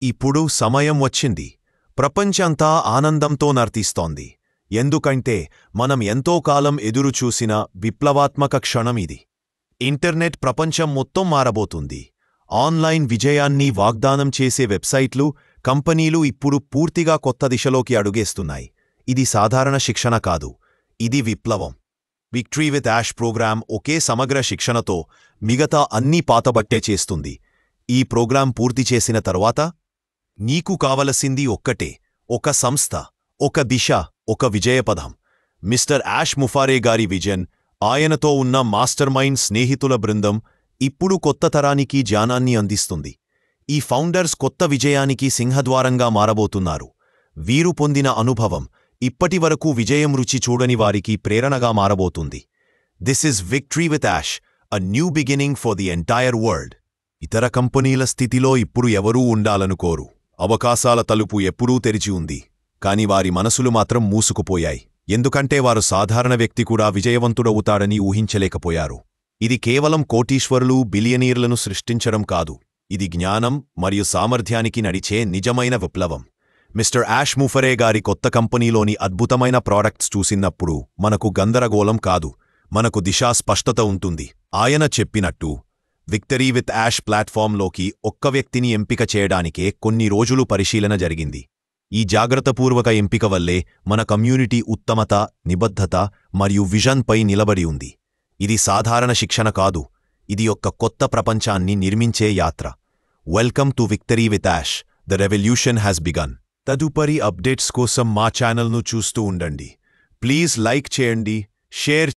ఇప్పుడు సమయం వచ్చింది. ప్రపంచంతా ఆనందంతో నర్తిస్తోంది. ఎందుకంటే మనం ఎంతో కాలం ఎదురుచూసిన విప్లవాత్మక క్షణమిది. ఇంటర్నెట్ ప్రపంచం మొత్తం మారబోతుంది. ఆన్లైన్ విజయాన్ని వాగ్దానం చేసే వెబ్సైట్లు, కంపెనీలు ఇప్పుడు పూర్తిగా కొత్త దిశలోకి అడుగేస్తున్నాయి. ఇది సాధారణ శిక్షణ కాదు, ఇది విప్లవం. విక్టరీ విత్ యాష్ ప్రోగ్రాం ఒకే సమగ్ర శిక్షణతో మిగతా అన్నీ పాతబట్టే చేస్తుంది. ఈ ప్రోగ్రాం పూర్తి చేసిన తరువాత నీకు కావలసింది ఒక్కటే, ఒక సంస్థ, ఒక దిశ, ఒక విజయపథం. మిస్టర్ యాష్ ముఫారే గారి విజన్, ఆయనతో ఉన్న మాస్టర్ మైండ్ స్నేహితుల బృందం ఇప్పుడు కొత్త తరానికి జ్ఞానాన్ని అందిస్తుంది. ఈ ఫౌండర్స్ కొత్త విజయానికి సింహద్వారంగా మారబోతున్నారు. వీరు పొందిన అనుభవం ఇప్పటివరకు విజయం రుచి చూడని వారికి ప్రేరణగా మారబోతుంది. This is victory with Ash, a new beginning for the entire world. ఇతర కంపెనీల స్థితిలో ఇప్పుడు ఎవరూ ఉండాలనుకోరు. అవకాశాల తలుపు ఎప్పుడూ తెరిచి ఉంది. కాని వారి మనసులు మాత్రం మూసుకుపోయాయి. ఎందుకంటే వారు సాధారణ వ్యక్తి కూడా విజయవంతుడవుతాడని ఊహించలేకపోయారు. ఇది కేవలం కోటీశ్వరులు, బిలియనీర్లను సృష్టించడం కాదు. ఇది జ్ఞానం మరియు సామర్థ్యానికి నడిచే నిజమైన విప్లవం. మిస్టర్ యాష్ ముఫరే గారి కొత్త కంపెనీలోని అద్భుతమైన ప్రాడక్ట్స్ చూసినప్పుడు మనకు గందరగోళం కాదు, మనకు దిశా స్పష్టత ఉంటుంది. ఆయన చెప్పినట్టు విక్టరీ విత్ యాష్ ప్లాట్ఫామ్లోకి ఒక్క వ్యక్తిని ఎంపిక చేయడానికే కొన్ని రోజులు పరిశీలన జరిగింది. ఈ జాగ్రత్తపూర్వక ఎంపిక వల్లే మన కమ్యూనిటీ ఉత్తమత, నిబద్ధత మరియు విజన్పై నిలబడి ఉంది. ఇది సాధారణ శిక్షణ కాదు, ఇది ఒక కొత్త ప్రపంచాన్ని నిర్మించే యాత్ర. Welcome to Victory with Yash, the revolution has begun. తదుపరి అప్డేట్స్ కోసం మా ఛానల్ను చూస్తూ ఉండండి. ప్లీజ్ లైక్ చేయండి, షేర్